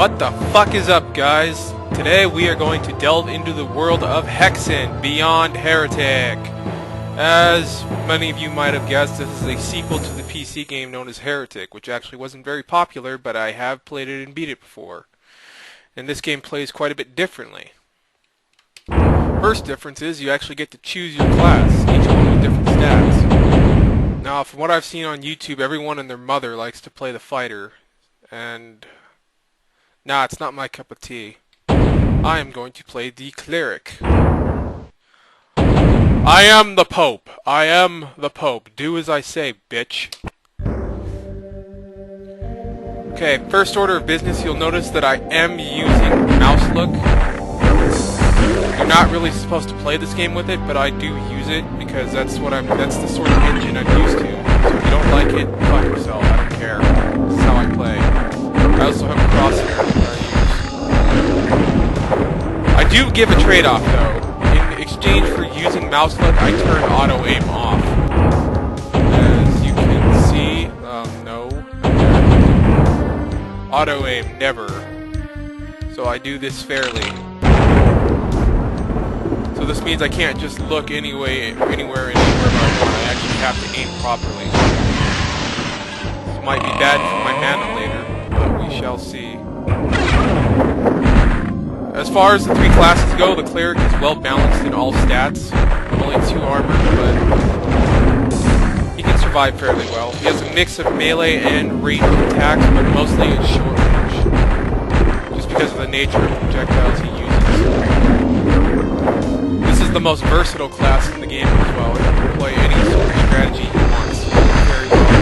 What the fuck is up, guys? Today we are going to delve into the world of Hexen Beyond Heretic. As many of you might have guessed, this is a sequel to the PC game known as Heretic, which actually wasn't very popular, but I have played it and beat it before. And this game plays quite a bit differently. First difference is you actually get to choose your class, each one with different stats. Now, from what I've seen on YouTube, everyone and their mother likes to play the fighter, and nah, it's not my cup of tea. I am going to play the Cleric. I am the Pope. I am the Pope. Do as I say, bitch. Okay, first order of business, you'll notice that I am using mouse look. You're not really supposed to play this game with it, but I do use it because that's the sort of engine I'm used to. So if you don't like it, fuck yourself. I don't care. This is how I play. I also have a crosshair that I use. I do give a trade-off though. In exchange for using mouse look, I turn auto aim off. As you can see, no. Auto aim, never. So I do this fairly. So this means I can't just look anywhere I want. I actually have to aim properly. This might be bad for my mana later, but we shall see. As far as the three classes go, the Cleric is well balanced in all stats. Only 2 armor, but he can survive fairly well. He has a mix of melee and ranged attacks, but mostly in short range. Just because of the nature of projectiles he uses. This is the most versatile class in the game as well. He can play any sort of strategy he wants very well.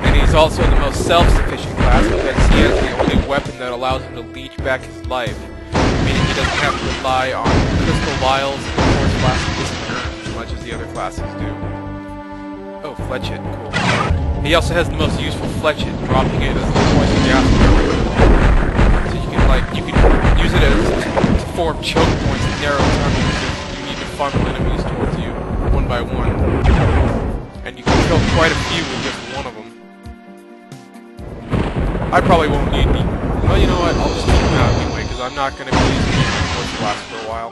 And he's also the most self-sufficient class because he has the only weapon that allows him to leech back his life, meaning he doesn't have to rely on crystal vials and the force blast isn't earned as much as the other classes do. Oh, fletch it, cool. He also has the most useful fletch it, dropping it as a poison gas. So you can use it as to form choke points and narrow tunnels if you need to funnel enemies towards you, one by one. And you can kill quite a few with just one of them. I probably won't need the... Well, you know what, I'll just keep them out anyway, because I'm not going to be using the force blast for a while.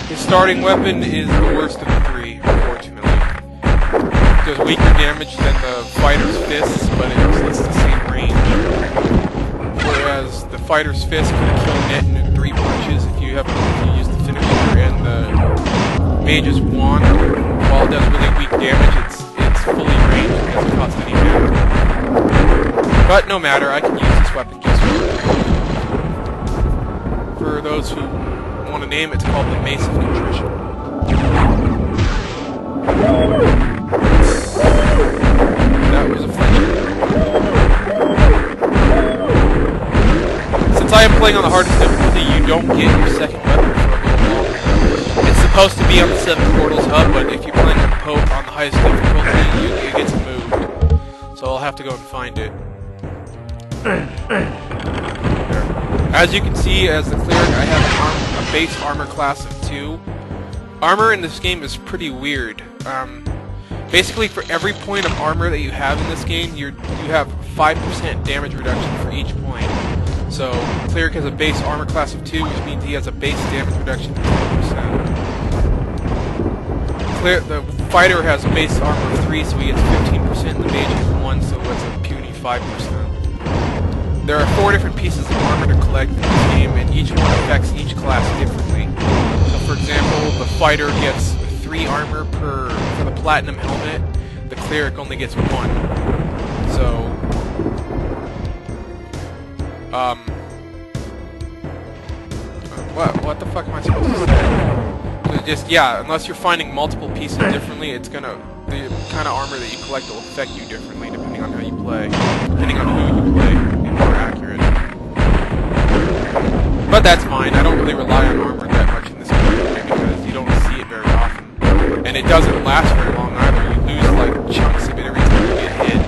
His starting weapon is the worst of the 3, unfortunately. It does weaker damage than the fighter's fists, but it's the same range. Whereas the fighter's fist can kill net in 3 punches if you use the finisher, and the mage's wand, while it does really weak damage, it's fully ranged, it doesn't cost any damage. But no matter, I can use this weapon just for those who want to name it, it's called the Mace of Contrition. That was a fletcher. Since I am playing on the hardest difficulty, you don't get your second weapon for a little while. It's supposed to be on the 7 Portals hub, but if you're playing on Pope on the highest difficulty, it gets moved. So I'll have to go and find it. As you can see, as the Cleric, I have a base armor class of 2. Armor in this game is pretty weird. Basically, for every point of armor that you have in this game, you have 5% damage reduction for each point. So, Cleric has a base armor class of 2, which means he has a base damage reduction of 10%. The fighter has a base armor of 3, so he gets 15%, and the mage has 1, so it's a puny 5%. There are 4 different pieces of armor to collect in this game, and each one affects each class differently. So for example, the fighter gets 3 armor for the platinum helmet, the Cleric only gets 1. So, what the fuck am I supposed to say? So just, yeah, unless you're finding multiple pieces differently, the kind of armor that you collect will affect you differently depending on how you play, depending on who you play. More accurate. But that's fine, I don't really rely on armor that much in this game because you don't see it very often. And it doesn't last very long either, you lose like chunks of it every time you get hit.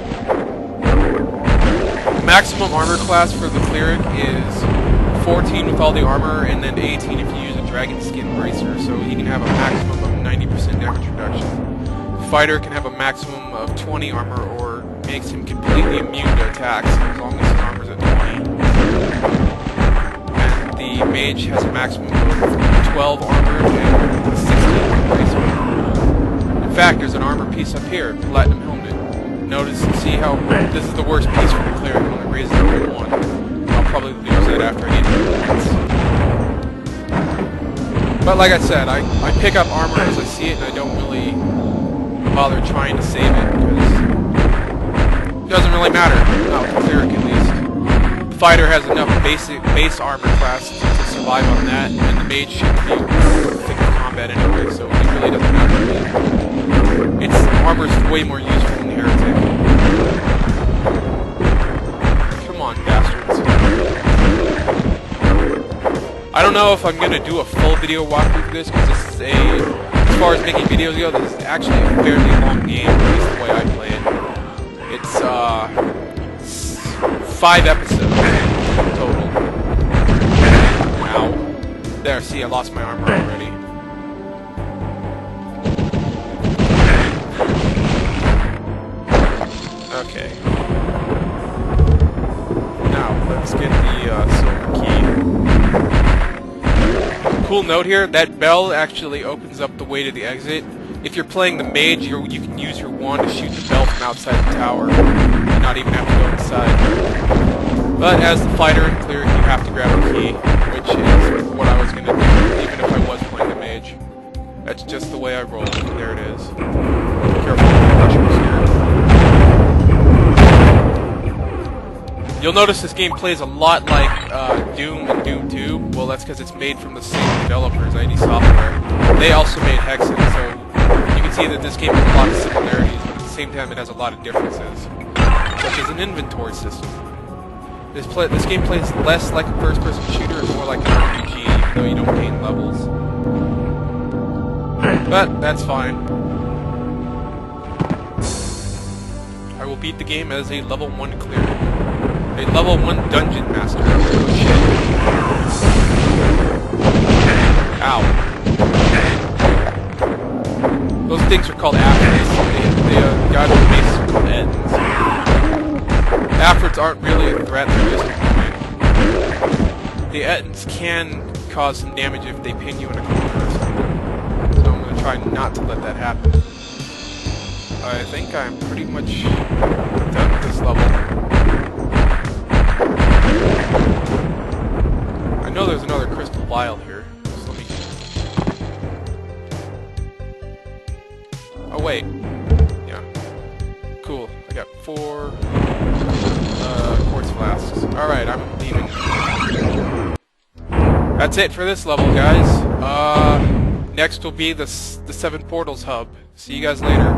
The maximum armor class for the Cleric is 14 with all the armor, and then 18 if you use a dragon skin bracer, so he can have a maximum of 90% damage reduction. fighter can have a maximum of 20 armor or makes him completely immune to attacks as long as his armor's at 20. And the mage has a maximum of 12 armor and 16 base armor. In fact, there's an armor piece up here, platinum helmet. Notice and see how this is the worst piece for the cleric, only raises it to 1. I'll probably lose it after I get it once. But like I said, I pick up armor as I see it, and I don't really bother trying to save it, because it doesn't really matter, not with the cleric at least. The fighter has enough base armor class to survive on that, and the mage shouldn't be thick in combat anyway, so it really doesn't matter to me. Its armor is way more useful than the Heretic. Come on, bastards. I don't know if I'm going to do a full video walkthrough for this, because this is as far as making videos go, this is actually a fairly long game, at least the way I play it. It's 5 episodes total. Ow. There, see, I lost my armor already. Okay. Now, let's get the silver key. Cool note here, that bell actually opens up the way to the exit. If you're playing the mage, you can use your wand to shoot the bell from outside the tower, and not even have to go inside. But as the fighter and cleric, you have to grab a key, which is what I was going to do, even if I was playing the mage. That's just the way I roll. There it is. Careful with the mushrooms here. You'll notice this game plays a lot like Doom and Doom 2. Well, that's because it's made from the same developers, ID Software. They also made Hexen, so you can see that this game has a lot of similarities, but at the same time it has a lot of differences, such as an inventory system. This game plays less like a first-person shooter and more like an RPG, even though you don't gain levels. But that's fine. I will beat the game as a level 1 cleric. A level 1 dungeon master. Oh, shit. Ow. Those things are called afrits. The guys with bases are called ettins. Afrits aren't really a threat, they're just annoying. The ettins can cause some damage if they pin you in a corner or something. So I'm going to try not to let that happen. I think I'm pretty much done with this level. I know there's another crystal vial here. So let me... Oh wait. Yeah. Cool. I got 4 quartz flasks. Alright, I'm leaving. That's it for this level, guys. Next will be the 7 Portals hub. See you guys later.